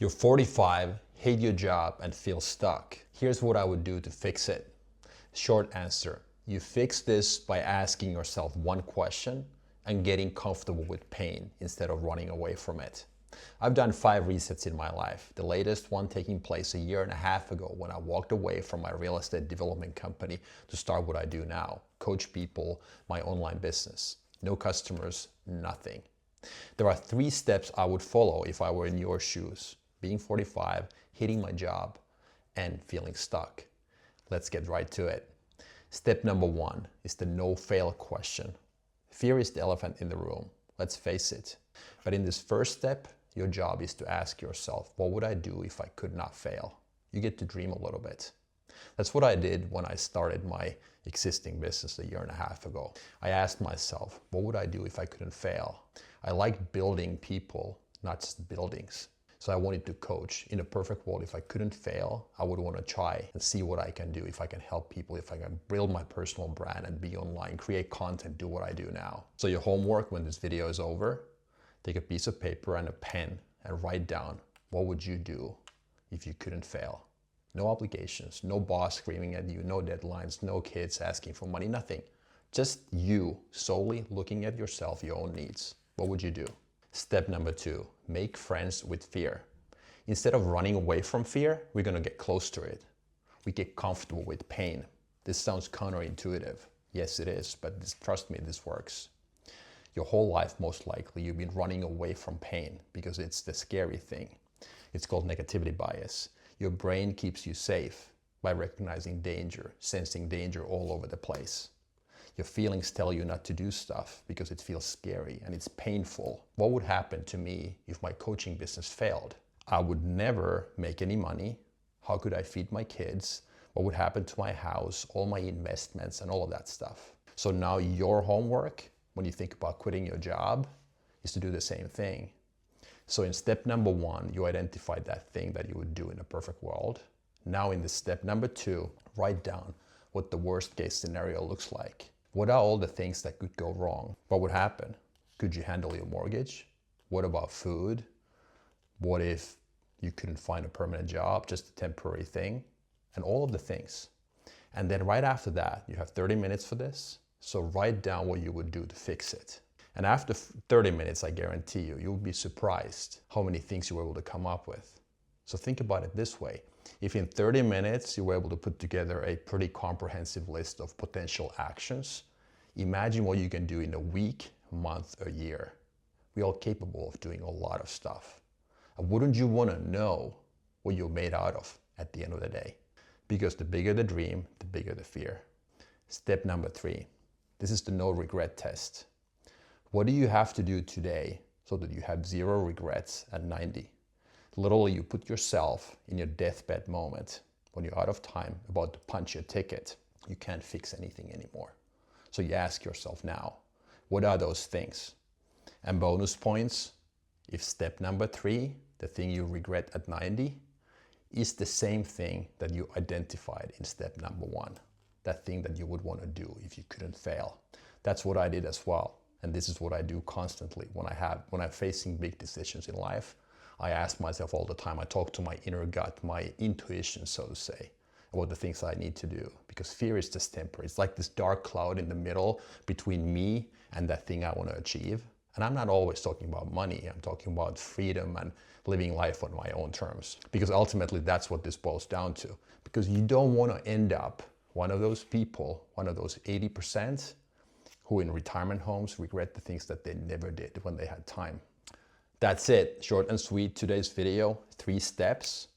You're 45, hate your job, and feel stuck. Here's what I would do to fix it. Short answer. You fix this by asking yourself one question and getting comfortable with pain instead of running away from it. I've done 5 resets in my life, the latest one taking place a year and a half ago when I walked away from my real estate development company to start what I do now, coach people, my online business. No customers, nothing. There are 3 steps I would follow if I were in your shoes. Being 45, hating my job, and feeling stuck. Let's get right to it. Step number 1 is the no-fail question. Fear is the elephant in the room, let's face it. But in this first step, your job is to ask yourself, what would I do if I could not fail? You get to dream a little bit. That's what I did when I started my existing business a year and a half ago. I asked myself, what would I do if I couldn't fail? I like building people, not just buildings. So I wanted to coach. In a perfect world, if I couldn't fail, I would want to try and see what I can do, if I can help people, if I can build my personal brand and be online, create content, do what I do now. So your homework when this video is over, take a piece of paper and a pen and write down, what would you do if you couldn't fail? No obligations, no boss screaming at you, no deadlines, no kids asking for money, nothing. Just you solely looking at yourself, your own needs. What would you do? Step number 2, make friends with fear. Instead of running away from fear, we're gonna get close to it. We get comfortable with pain. This sounds counterintuitive. Yes, it is, but trust me, this works. Your whole life, most likely, you've been running away from pain because it's the scary thing. It's called negativity bias. Your brain keeps you safe by recognizing danger, sensing danger all over the place. Your feelings tell you not to do stuff because it feels scary and it's painful. What would happen to me if my coaching business failed? I would never make any money. How could I feed my kids? What would happen to my house, all my investments and all of that stuff? So now your homework, when you think about quitting your job, is to do the same thing. So in step number 1, you identified that thing that you would do in a perfect world. Now in the step number 2, write down what the worst case scenario looks like. What are all the things that could go wrong? What would happen? Could you handle your mortgage? What about food? What if you couldn't find a permanent job, just a temporary thing? And all of the things. And then right after that, you have 30 minutes for this. So write down what you would do to fix it. And after 30 minutes, I guarantee you, you'll be surprised how many things you were able to come up with. So think about it this way. If in 30 minutes you were able to put together a pretty comprehensive list of potential actions, imagine what you can do in a week, month, a year. We're all capable of doing a lot of stuff. And wouldn't you want to know what you're made out of at the end of the day? Because the bigger the dream, the bigger the fear. Step number 3. This is the no regret test. What do you have to do today so that you have 0 regrets at 90? Literally, you put yourself in your deathbed moment when you're out of time, about to punch your ticket. You can't fix anything anymore. So you ask yourself now, what are those things? And bonus points, if step number 3, the thing you regret at 90, is the same thing that you identified in step number 1. That thing that you would want to do if you couldn't fail. That's what I did as well. And this is what I do constantly when I'm facing big decisions in life. I ask myself all the time, I talk to my inner gut, my intuition, so to say, about the things I need to do. Because fear is just temporary. It's like this dark cloud in the middle between me and that thing I want to achieve. And I'm not always talking about money. I'm talking about freedom and living life on my own terms. Because ultimately, that's what this boils down to. Because you don't want to end up one of those people, one of those 80% who in retirement homes regret the things that they never did when they had time. That's it, short and sweet, today's video, 3 steps.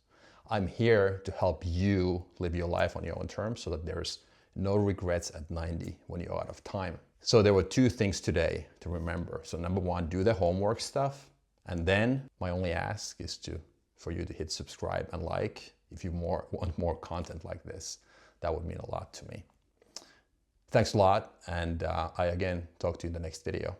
I'm here to help you live your life on your own terms so that there's no regrets at 90 when you're out of time. So there were 2 things today to remember. So number 1, do the homework stuff. And then my only ask is for you to hit subscribe and like if you want more content like this. That would mean a lot to me. Thanks a lot, and I again talk to you in the next video.